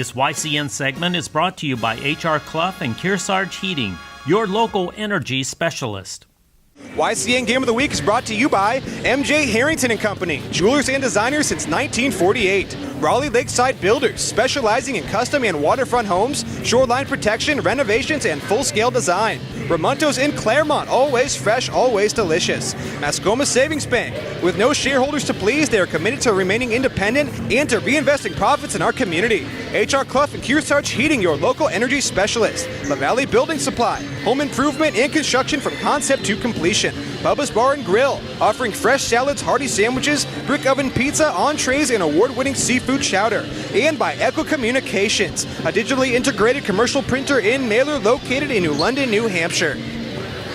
This YCN segment is brought to you by H.R. Clough and Kearsarge Heating, your local energy specialist. YCN Game of the Week is brought to you by MJ Harrington & Company, jewelers and designers since 1948. Raleigh Lakeside Builders, specializing in custom and waterfront homes, shoreline protection, renovations, and full-scale design. Ramontos in Claremont, always fresh, always delicious. Mascoma Savings Bank, with no shareholders to please, they are committed to remaining independent and to reinvesting profits in our community. H.R. Clough and Kearsarge Heating, your local energy specialist. La Valley Building Supply, home improvement and construction from concept to completion. Bubba's Bar and Grill, offering fresh salads, hearty sandwiches, brick oven pizza, entrees, and award-winning seafood chowder. And by Echo Communications, a digitally integrated commercial printer and mailer located in New London, New Hampshire.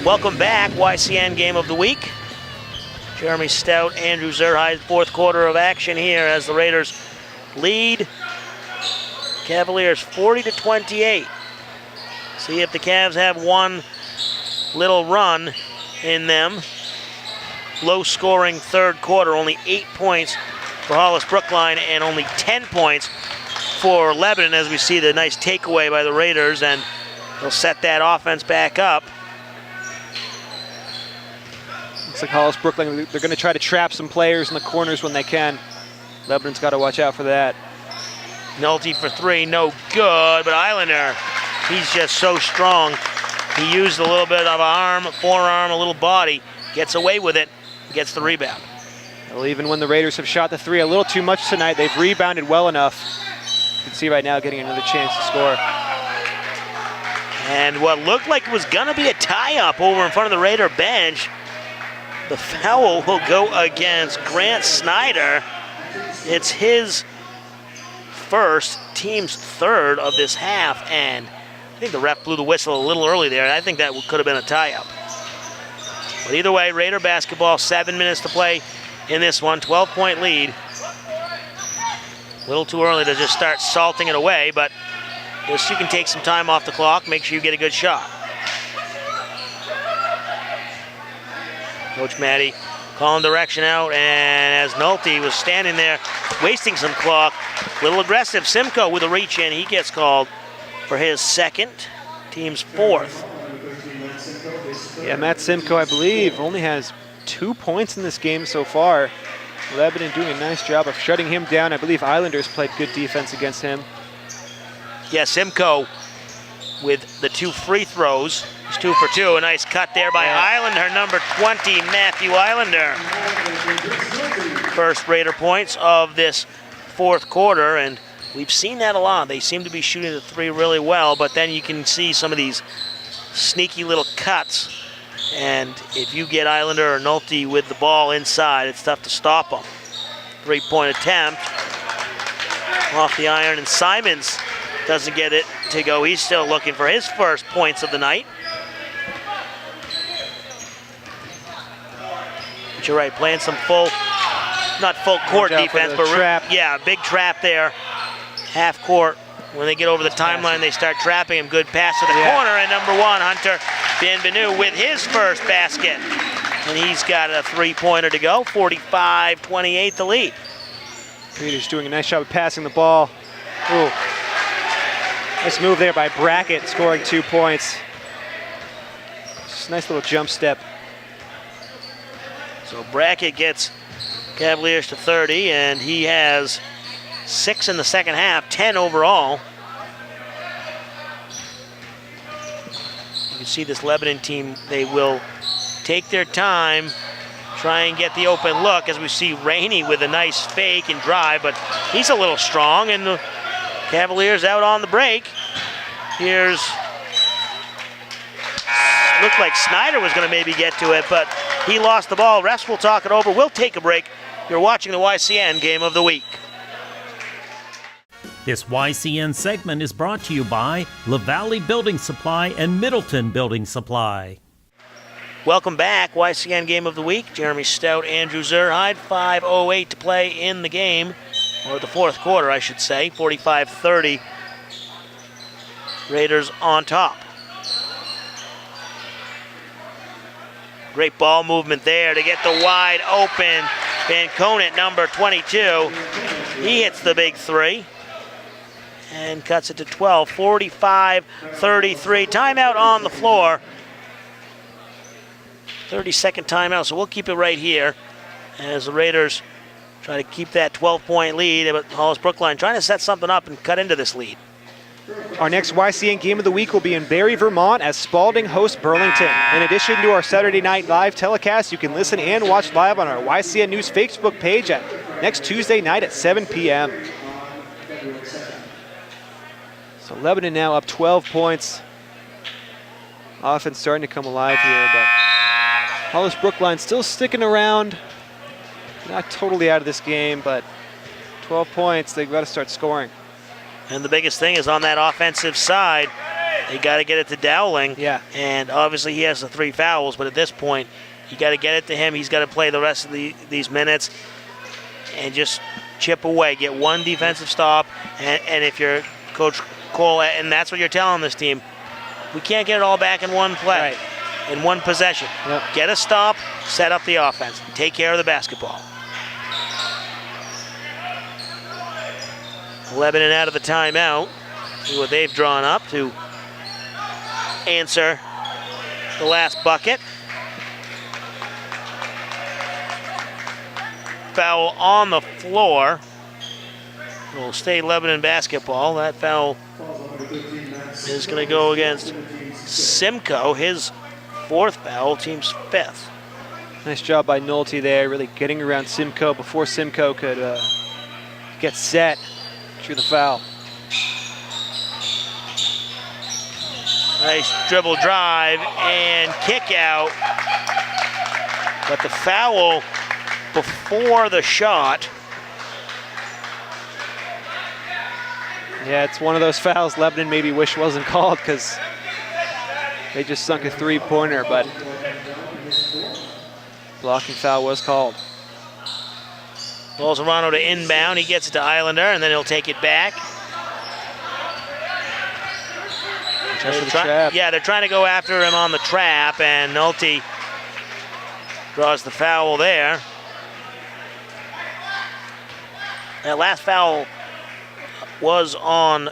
Welcome back, YCN Game of the Week. Jeremy Stout, Andrew Zerhide, fourth quarter of action here as the Raiders lead Cavaliers 40-28. See if the Cavs have one little run in them. Low-scoring third quarter, only 8 points for Hollis-Brookline and only 10 points for Lebanon, as we see the nice takeaway by the Raiders, and they'll set that offense back up. Looks like Hollis-Brookline, they're going to try to trap some players in the corners when they can. Lebanon's got to watch out for that. Nolte for three, no good, but Islander, he's just so strong. He used a little bit of arm, forearm, a little body, gets away with it, gets the rebound. Well, even when the Raiders have shot the three a little too much tonight, they've rebounded well enough. You can see right now getting another chance to score. And what looked like was going to be a tie-up over in front of the Raider bench. The foul will go against Grant Snyder. It's his first, team's third of this half, and I think the ref blew the whistle a little early there, and I think that could have been a tie-up. But either way, Raider basketball, 7 minutes to play in this one, 12-point lead. A little too early to just start salting it away, but just you can take some time off the clock, make sure you get a good shot. Coach Matty calling direction out, and as Nolte was standing there wasting some clock, a little aggressive. Simcoe with a reach in, he gets called for his second, team's fourth. Yeah, Matt Simcoe, I believe, only has 2 points in this game so far. Lebanon doing a nice job of shutting him down. I believe Islanders played good defense against him. Yeah, Simcoe with the 2 free throws. He's 2 for 2. A nice cut there by Islander, number 20, Matthew Islander. First Raider points of this fourth quarter, and we've seen that a lot. They seem to be shooting the three really well, but then you can see some of these sneaky little cuts. And if you get Islander or Nolte with the ball inside, it's tough to stop them. 3-point attempt off the iron, and Simons doesn't get it to go. He's still looking for his first points of the night. But you're right, playing some not full court defense, but trap. Yeah, big trap there. Half court. When they get over the timeline, they start trapping him. Good pass to the corner, and number 1, Hunter Bienvenu with his first basket. And he's got a 3-pointer to go, 45-28 the lead. Peter's doing a nice job of passing the ball. Ooh. Nice move there by Brackett, scoring 2 points. Just a nice little jump step. So Brackett gets Cavaliers to 30, and he has 6 in the second half, 10 overall. You can see this Lebanon team, they will take their time, try and get the open look, as we see Rainey with a nice fake and drive, but he's a little strong, and the Cavaliers out on the break. Looked like Snyder was going to maybe get to it, but he lost the ball. Refs will talk it over. We'll take a break. You're watching the YCN Game of the Week. This YCN segment is brought to you by La Valley Building Supply and Middleton Building Supply. Welcome back, YCN Game of the Week. Jeremy Stout, Andrew Zerhide, 5:08 to play in the game, or the fourth quarter, I should say, 45-30. Raiders on top. Great ball movement there to get the wide open Van Conant, number 22. He hits the big three. and cuts it to 12, 45-33. Timeout on the floor. 30-second timeout, so we'll keep it right here as the Raiders try to keep that 12-point lead. But Hollis-Brookline trying to set something up and cut into this lead. Our next YCN game of the week will be in Barrie, Vermont as Spalding hosts Burlington. In addition to our Saturday night live telecast, you can listen and watch live on our YCN News Facebook page at next Tuesday night at 7 p.m. So Lebanon now up 12 points. Offense starting to come alive here, but Hollis-Brookline still sticking around. Not totally out of this game, but 12 points, they've got to start scoring. And the biggest thing is on that offensive side, they got to get it to Dowling. Yeah. And obviously he has the 3 fouls, but at this point, you got to get it to him. He's got to play the rest of these minutes and just chip away, get one defensive stop. And if you're Coach Cole, and that's what you're telling this team, we can't get it all back in one play, in one possession. Yep. Get a stop, set up the offense, take care of the basketball. Lebanon out of the timeout. See what they've drawn up to answer the last bucket. Foul on the floor. Will stay Lebanon basketball. That foul is going to go against Simcoe, his 4th foul, team's 5th. Nice job by Nolte there, really getting around Simcoe before Simcoe could get set. Through the foul. Nice dribble drive and kick out. But the foul before the shot. Yeah, it's one of those fouls Lebanon maybe wish wasn't called because they just sunk a 3-pointer, but blocking foul was called. Bolzerano to inbound. He gets it to Islander, and then he'll take it back. Yeah, they're trying to go after him on the trap, and Nolte draws the foul there. That last foul was on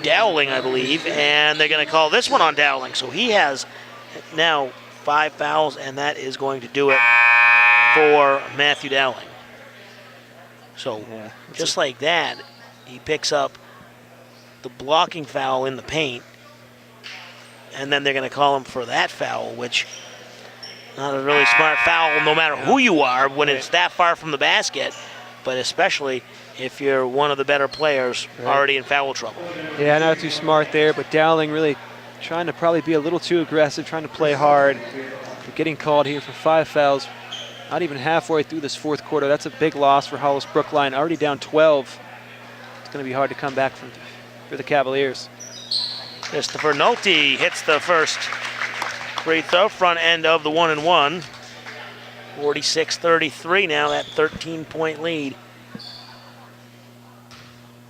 Dowling, I believe, and they're going to call this one on Dowling. So he has now 5 fouls, and that is going to do it for Matthew Dowling. So just like that, he picks up the blocking foul in the paint, and then they're going to call him for that foul, which not a really smart foul no matter who you are when it's that far from the basket, but especially if you're one of the better players already in foul trouble. Yeah, not too smart there, but Dowling really trying to probably be a little too aggressive, trying to play hard, but getting called here for 5 fouls. Not even halfway through this 4th quarter. That's a big loss for Hollis-Brookline. Already down 12. It's going to be hard to come back for the Cavaliers. Christopher Nolte hits the first free throw, front end of the 1-and-1. 46-33 now, that 13-point lead.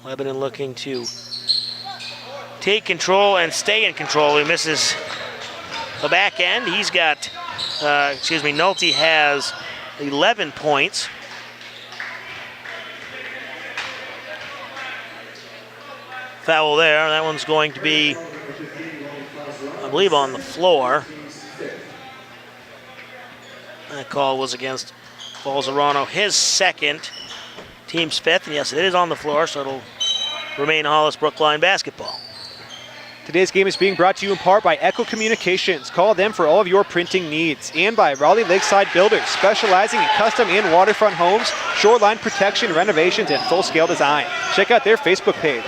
Lebanon looking to take control and stay in control. He misses the back end. He's got, Nolte has 11 points. Foul there. That one's going to be, I believe, on the floor. That call was against Bolzerano, his 2nd, team's 5th. And yes, it is on the floor, so it'll remain Hollis-Brookline basketball. Today's game is being brought to you in part by Echo Communications. Call them for all of your printing needs. And by Raleigh Lakeside Builders, specializing in custom and waterfront homes, shoreline protection, renovations, and full-scale design. Check out their Facebook page.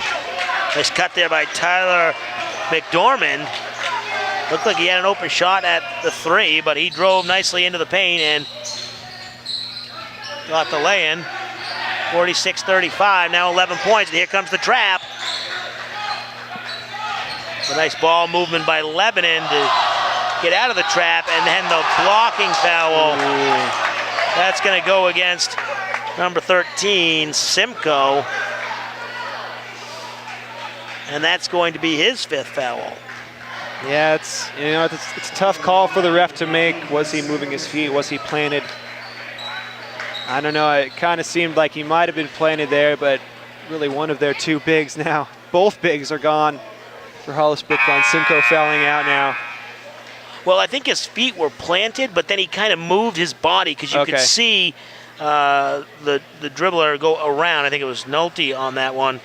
Nice cut there by Tyler McDormand. Looked like he had an open shot at the 3, but he drove nicely into the paint and got the lay-in. 46-35, now 11 points, and here comes the trap. A nice ball movement by Lebanon to get out of the trap, and then the blocking foul. That's going to go against number 13, Simcoe. And that's going to be his 5th foul. Yeah, it's a tough call for the ref to make. Was he moving his feet? Was he planted? I don't know. It kind of seemed like he might have been planted there, but really one of their two bigs now. Both bigs are gone for Hollis-Brookline. Simcoe fouling out now. Well, I think his feet were planted, but then he kind of moved his body because you could see the dribbler go around. I think it was Nolte on that one.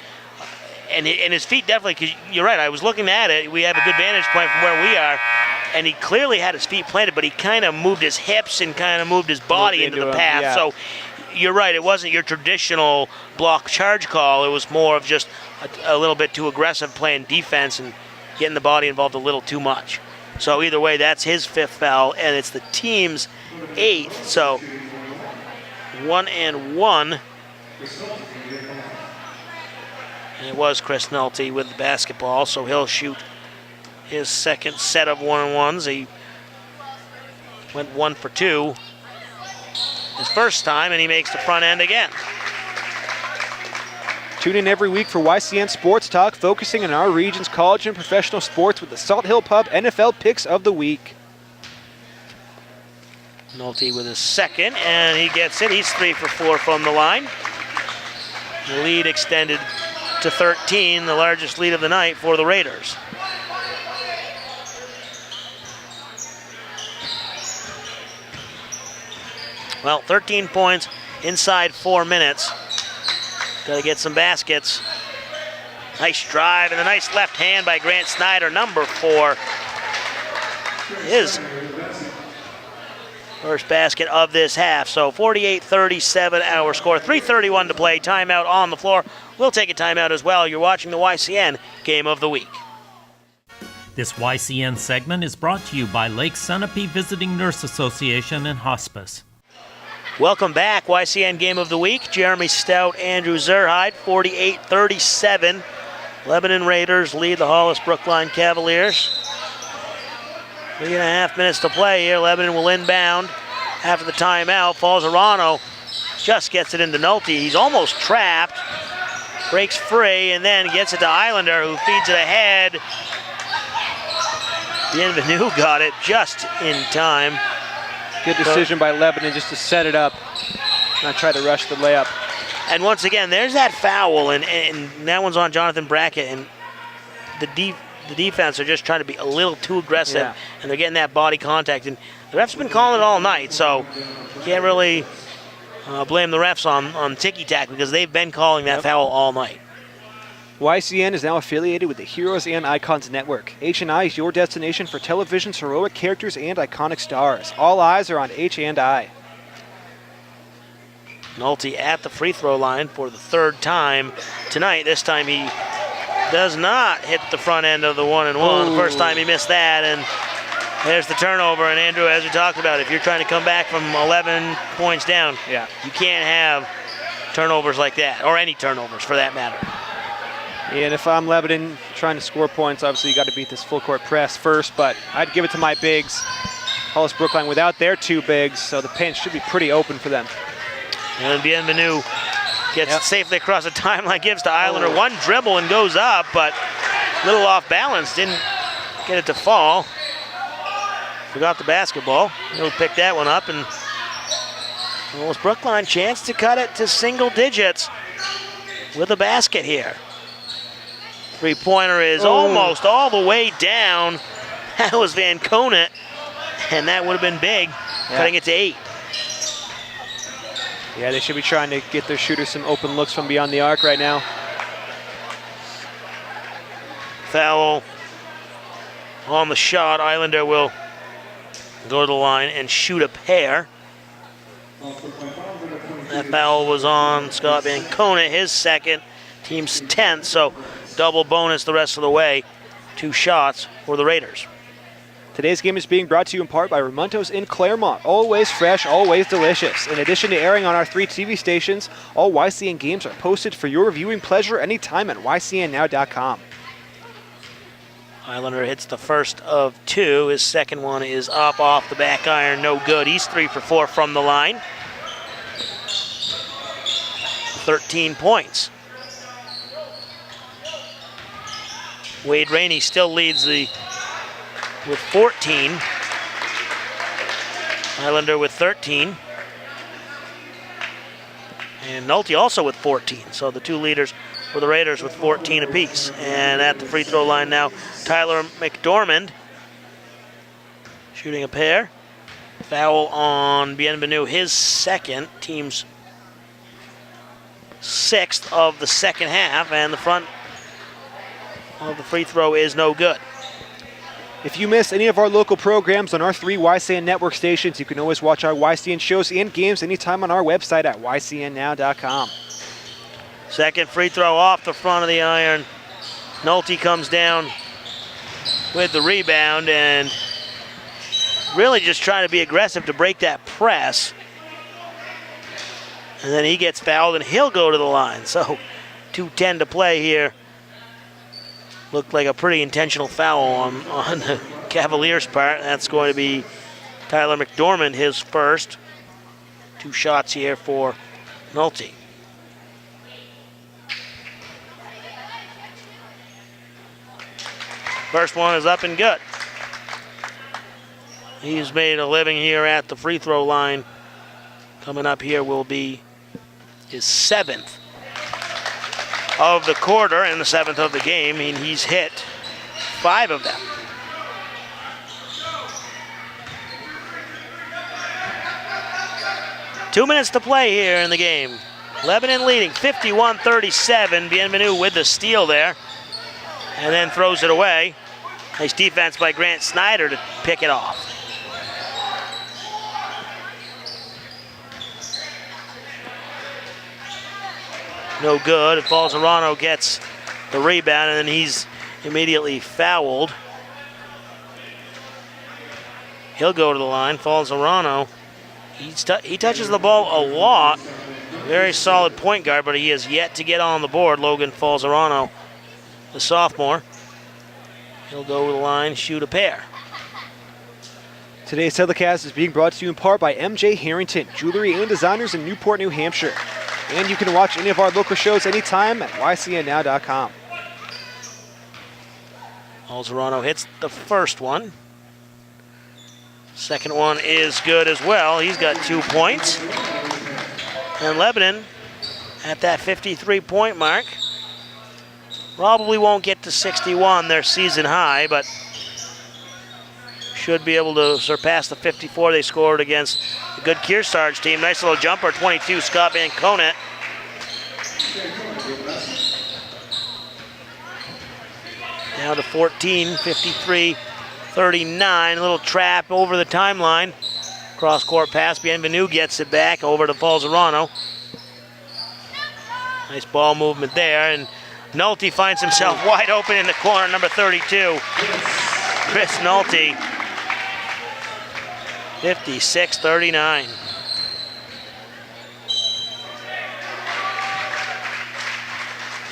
And his feet definitely, because you're right, I was looking at it. We have a good vantage point from where we are. And he clearly had his feet planted, but he kind of moved his hips and kind of moved his body into the path. Yeah. So you're right, it wasn't your traditional block charge call. It was more of just a little bit too aggressive playing defense and getting the body involved a little too much. So either way, that's his 5th foul, and it's the team's 8th. So 1-and-1. And it was Chris Nolte with the basketball, so he'll shoot his second set of 1-and-1s. He went 1 for 2 his first time, and he makes the front end again. Tune in every week for YCN Sports Talk, focusing on our region's college and professional sports with the Salt Hill Pub NFL Picks of the Week. Nolte with his second, and he gets it. He's 3 for 4 from the line. The lead extended to 13, the largest lead of the night for the Raiders. Well, 13 points inside 4 minutes. Got to get some baskets. Nice drive and a nice left hand by Grant Snyder, number 4. His first basket of this half. So 48-37 our score. 3:31 to play. Timeout on the floor. We'll take a timeout as well. You're watching the YCN Game of the Week. This YCN segment is brought to you by Lake Sunapee Visiting Nurse Association and Hospice. Welcome back. YCN Game of the Week. Jeremy Stout, Andrew Zerhide, 48-37. Lebanon Raiders lead the Hollis-Brookline Cavaliers. 3.5 minutes to play here. Lebanon will inbound after the timeout. Falzerano just gets it into Nolte. He's almost trapped. Breaks free and then gets it to Islander, who feeds it ahead. Bienvenu got it just in time. Good decision by Lebanon just to set it up, not try to rush the layup. And once again, there's that foul, and that one's on Jonathan Brackett, and the defense are just trying to be a little too aggressive, and they're getting that body contact. And the refs been calling it all night, so you can't really blame the refs on ticky-tack because they've been calling that foul all night. YCN is now affiliated with the Heroes and Icons Network. H&I is your destination for television's heroic characters and iconic stars. All eyes are on H&I. Nolte at the free throw line for the 3rd time tonight. This time he does not hit the front end of the 1-and-1. The first time he missed that, and there's the turnover. And Andrew, as we talked about, if you're trying to come back from 11 points down, you can't have turnovers like that, or any turnovers for that matter. And if I'm Lebanon trying to score points, obviously you got to beat this full court press first, but I'd give it to my bigs. Hollis-Brookline without their 2 bigs, so the paint should be pretty open for them. And Bienvenu gets it safely across the timeline, gives to Islander. One dribble and goes up, but a little off balance. Didn't get it to fall. Forgot the basketball. He'll pick that one up, and Hollis-Brookline chance to cut it to single digits with a basket here. Three-pointer is almost all the way down. That was Van Conant, and that would have been big, cutting it to 8. Yeah, they should be trying to get their shooters some open looks from beyond the arc right now. Foul on the shot. Islander will go to the line and shoot a pair. That foul was on Scott Van Conant, his second, team's 10th, so double bonus the rest of the way. 2 shots for the Raiders. Today's game is being brought to you in part by Ramontos in Claremont. Always fresh, always delicious. In addition to airing on our 3 TV stations, all YCN games are posted for your viewing pleasure anytime at ycnnow.com. Islander hits the first of 2. His second one is up off the back iron, no good. He's 3 for 4 from the line. 13 points. Wade Rainey still leads with 14. Islander with 13. And Nolte also with 14. So the two leaders for the Raiders with 14 apiece. And at the free throw line now, Tyler McDormand shooting a pair. Foul on Bienvenu, his second, team's sixth of the second half, and the front of the free throw is no good. If you missed any of our local programs on our 3 YCN network stations, you can always watch our YCN shows and games anytime on our website at ycnnow.com. Second free throw off the front of the iron. Nolte comes down with the rebound and really just trying to be aggressive to break that press. And then he gets fouled and he'll go to the line. So 2:10 to play here. Looked like a pretty intentional foul on the Cavaliers' part. That's going to be Tyler McDormand, his first. 2 shots here for Nolte. First one is up and good. He's made a living here at the free throw line. Coming up here will be his 7th of the quarter and the 7th of the game, and he's hit 5 of them. Two minutes to play here in the game. Lebanon leading 51-37. Bienvenu with the steal there, and then throws it away. Nice defense by Grant Snyder to pick it off. No good. Falzarano gets the rebound, and then he's immediately fouled. He'll go to the line. Falzarano, he touches the ball a lot. Very solid point guard, but he has yet to get on the board. Logan Falzarano, the sophomore. He'll go to the line, shoot a pair. Today's telecast is being brought to you in part by MJ Harrington, jewelry and designers in Newport, New Hampshire. And you can watch any of our local shows anytime at ycnnow.com. Falzarano hits the first one. Second one is good as well. He's got 2 points. And Lebanon at that 53-point mark. Probably won't get to 61, their season high, but should be able to surpass the 54 they scored against a good Kearsarge team. Nice little jumper, 22, Scott Van Conant. Now to 14, 53-39. A little trap over the timeline. Cross-court pass, Bienvenu gets it back over to Falzarano. Nice ball movement there, and Nolte finds himself wide open in the corner, number 32. Chris Nolte, 56-39.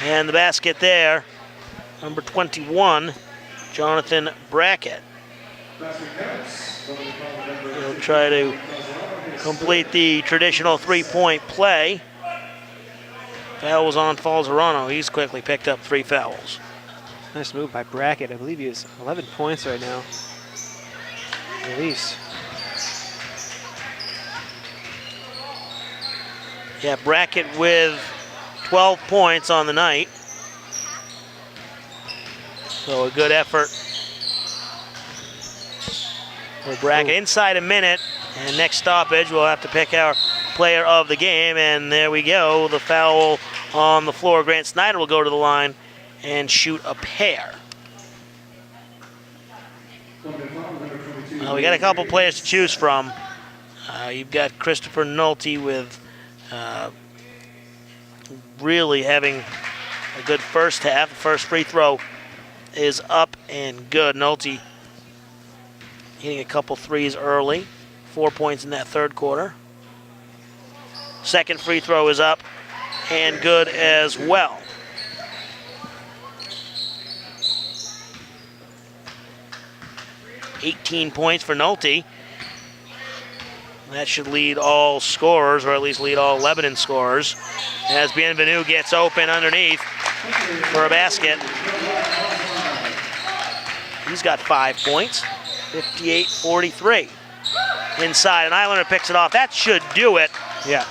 And the basket there, number 21, Jonathan Brackett. He'll try to complete the traditional three-point play. Foul was on Falzarano. He's quickly picked up 3 fouls. Nice move by Brackett. I believe he has 11 points right now. At least. Yeah, Brackett with 12 points on the night. So a good effort for Brackett. Inside a minute, and next stoppage, we'll have to pick our player of the game, and there we go. The foul on the floor. Grant Snyder will go to the line and shoot a pair. We got a couple players to choose from. You've got Christopher Nolte with really having a good first half. The first free throw is up and good. Nolte hitting a couple threes early. 4 points in that third quarter. Second free throw is up and good as well. $18 points for Nolte. That should lead all scorers, or at least lead all Lebanon scorers, as Bienvenu gets open underneath for a basket. He's got 5 points, 58-43. Inside, and Islander picks it off. That should do it. Yeah.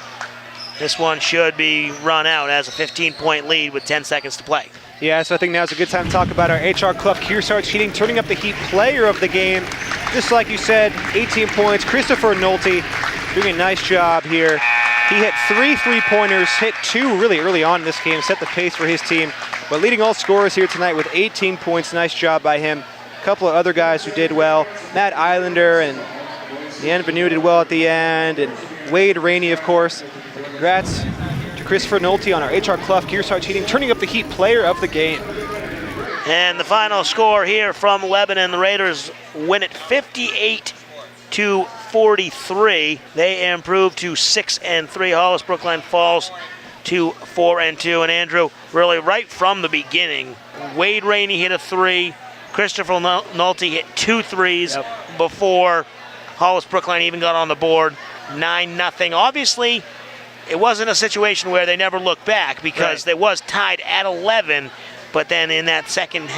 This one should be run out as a 15-point lead with 10 seconds to play. Yeah, so I think now's a good time to talk about our HR Club Kearsarge Heating turning up the heat player of the game. Just like you said, 18 points. Christopher Nolte doing a nice job here. He hit 3 3-pointers, hit 2 really early on in this game, set the pace for his team. But leading all scorers here tonight with 18 points. Nice job by him. A couple of other guys who did well. Matt Islander and Bienvenu did well at the end. And Wade Rainey, of course. Congrats to Christopher Nolte on our HR Club Kearsarge Heating turning up the heat player of the game. And the final score here from Lebanon, the Raiders win it 58-43. They improve to 6-3. Hollis-Brookline falls to 4-2. And Andrew, really right from the beginning, Wade Rainey hit a 3. Christopher Nolte hit 2 threes before Hollis-Brookline even got on the board. 9-0. Obviously, it wasn't a situation where they never looked back because they was tied at 11. But then in that second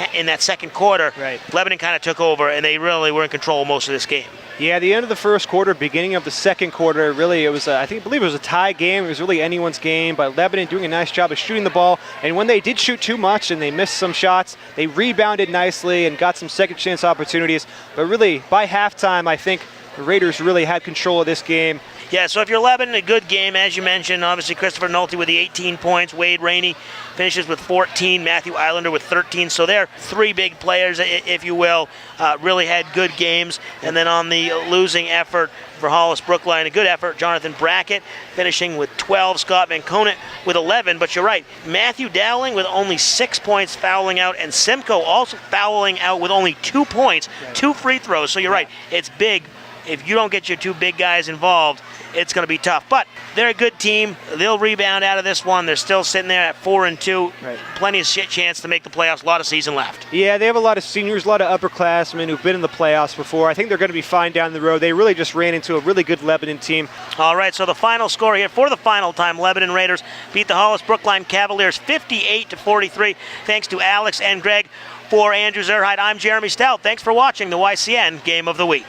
quarter, Lebanon kind of took over, and they really were in control most of this game. Yeah, the end of the first quarter, beginning of the second quarter, really it was, I believe it was a tie game. It was really anyone's game, but Lebanon doing a nice job of shooting the ball. And when they did shoot too much and they missed some shots, they rebounded nicely and got some second chance opportunities. But really, by halftime, I think the Raiders really had control of this game. Yeah, so if you're Lebanon, a good game, as you mentioned. Obviously, Christopher Nolte with the 18 points. Wade Rainey finishes with 14. Matthew Islander with 13. So they're 3 big players, if you will. Really had good games. And then on the losing effort for Hollis-Brookline, a good effort. Jonathan Brackett finishing with 12. Scott Van Conant with 11. But you're right, Matthew Dowling with only 6 points fouling out. And Simcoe also fouling out with only 2 points, 2 free throws. So you're right, it's big. If you don't get your 2 big guys involved, it's going to be tough. But they're a good team. They'll rebound out of this one. They're still sitting there at 4-2. Plenty of chance to make the playoffs. A lot of season left. Yeah, they have a lot of seniors, a lot of upperclassmen who've been in the playoffs before. I think they're going to be fine down the road. They really just ran into a really good Lebanon team. All right, so the final score here for the final time, Lebanon Raiders beat the Hollis-Brookline Cavaliers 58-43. Thanks to Alex and Greg. For Andrew Zerhide, I'm Jeremy Stout. Thanks for watching the YCN Game of the Week.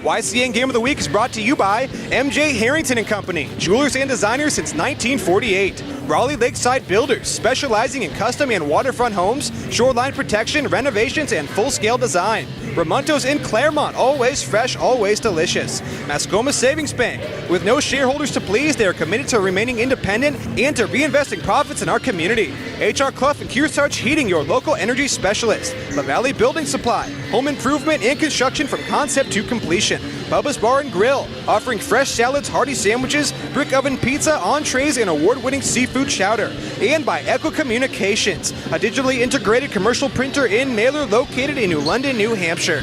YCN Game of the Week is brought to you by MJ Harrington and Company, jewelers and designers since 1948. Raleigh Lakeside Builders, specializing in custom and waterfront homes, shoreline protection, renovations, and full-scale design. Ramontos in Claremont, always fresh, always delicious. Mascoma Savings Bank, with no shareholders to please, they are committed to remaining independent and to reinvesting profits in our community. HR Clough and Kearsarge Heating, your local energy specialist. La Valley Building Supply, home improvement and construction from concept to completion. Bubba's Bar and Grill, offering fresh salads, hearty sandwiches, brick oven pizza, entrees, and award-winning seafood chowder. And by Echo Communications, a digitally integrated commercial printer and mailer located in New London, New Hampshire.